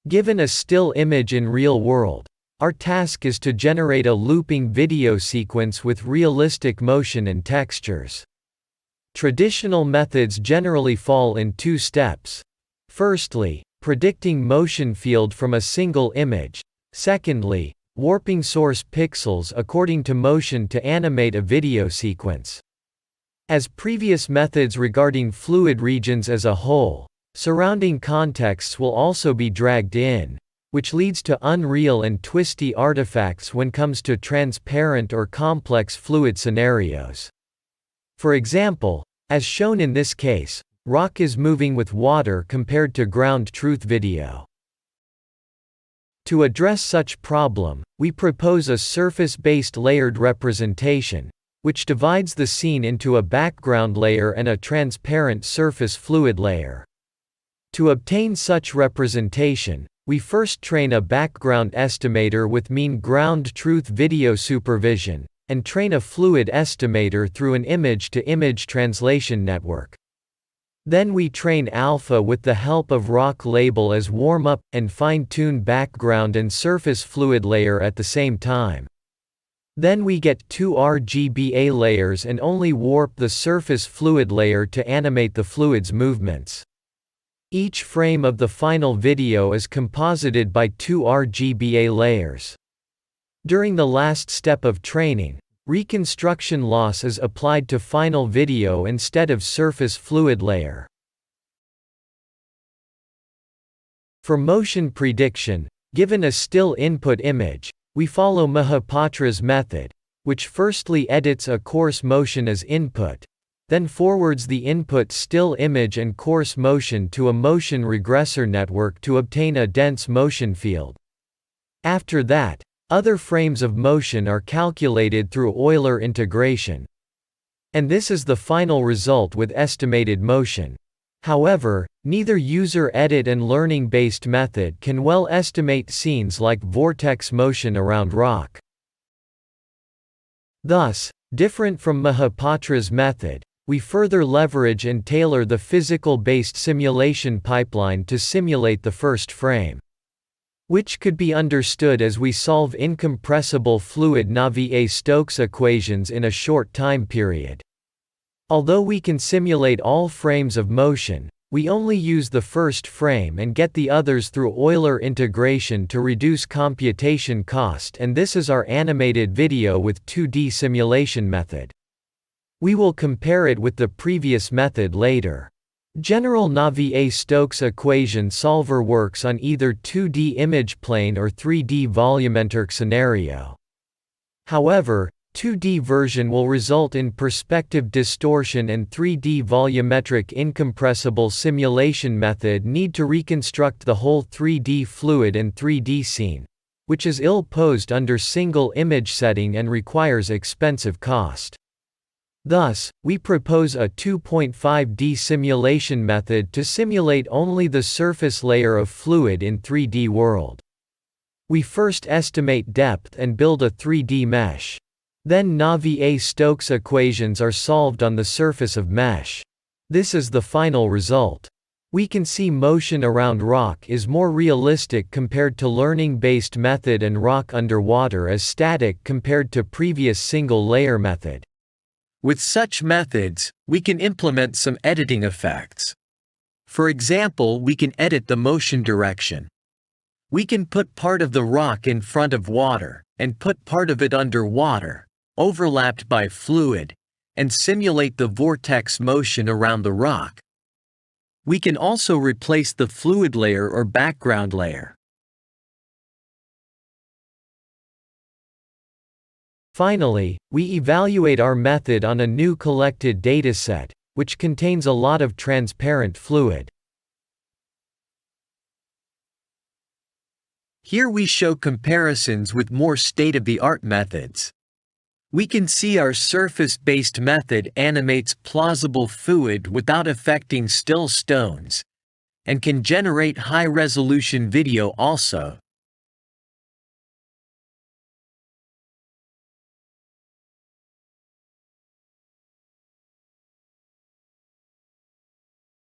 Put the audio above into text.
Given a still image in real world, our task is to generate a looping video sequence with realistic motion and textures. Traditional methods generally fall in two steps. Firstly, predicting motion field from a single image. Secondly, warping source pixels according to motion to animate a video sequence. As previous methods regarding fluid regions as a whole, surrounding contexts will also be dragged in, which leads to unreal and twisty artifacts when comes to transparent or complex fluid scenarios. For example, as shown in this case, rock is moving with water compared to ground truth video. To address such problem, we propose a surface-based layered representation, which divides the scene into a background layer and a transparent surface fluid layer. To obtain such representation, we first train a background estimator with mean ground truth video supervision, and train a fluid estimator through an image-to-image translation network. Then we train alpha with the help of rock label as warm-up, and fine-tune background and surface fluid layer at the same time. Then we get two RGBA layers and only warp the surface fluid layer to animate the fluid's movements. Each frame of the final video is composited by two RGBA layers. During the last step of training, reconstruction loss is applied to final video instead of surface fluid layer. For motion prediction, given a still input image, we follow Mahapatra's method, which firstly edits a coarse motion as input, then forwards the input still image and coarse motion to a motion regressor network to obtain a dense motion field. After that, other frames of motion are calculated through Euler integration. And this is the final result with estimated motion. However, neither user edit and learning-based method can well estimate scenes like vortex motion around rock. Thus, different from Mahapatra's method, we further leverage and tailor the physical-based simulation pipeline to simulate the first frame, which could be understood as we solve incompressible fluid Navier-Stokes equations in a short time period. Although we can simulate all frames of motion, we only use the first frame and get the others through Euler integration to reduce computation cost, and this is our animated video with 2D simulation method. We will compare it with the previous method later. General Navier-Stokes equation solver works on either 2D image plane or 3D volumetric scenario. However, 2D version will result in perspective distortion, and 3D volumetric incompressible simulation method need to reconstruct the whole 3D fluid and 3D scene, which is ill-posed under single image setting and requires expensive cost. Thus, we propose a 2.5D simulation method to simulate only the surface layer of fluid in 3D world. We first estimate depth and build a 3D mesh. Then Navier-Stokes equations are solved on the surface of mesh. This is the final result. We can see motion around rock is more realistic compared to learning-based method, and rock underwater is static compared to previous single-layer method. With such methods, we can implement some editing effects. For example, we can edit the motion direction. We can put part of the rock in front of water, and put part of it underwater, overlapped by fluid, and simulate the vortex motion around the rock. We can also replace the fluid layer or background layer. Finally, we evaluate our method on a new collected dataset, which contains a lot of transparent fluid. Here we show comparisons with more state-of-the-art methods. We can see our surface-based method animates plausible fluid without affecting still stones, and can generate high-resolution video also.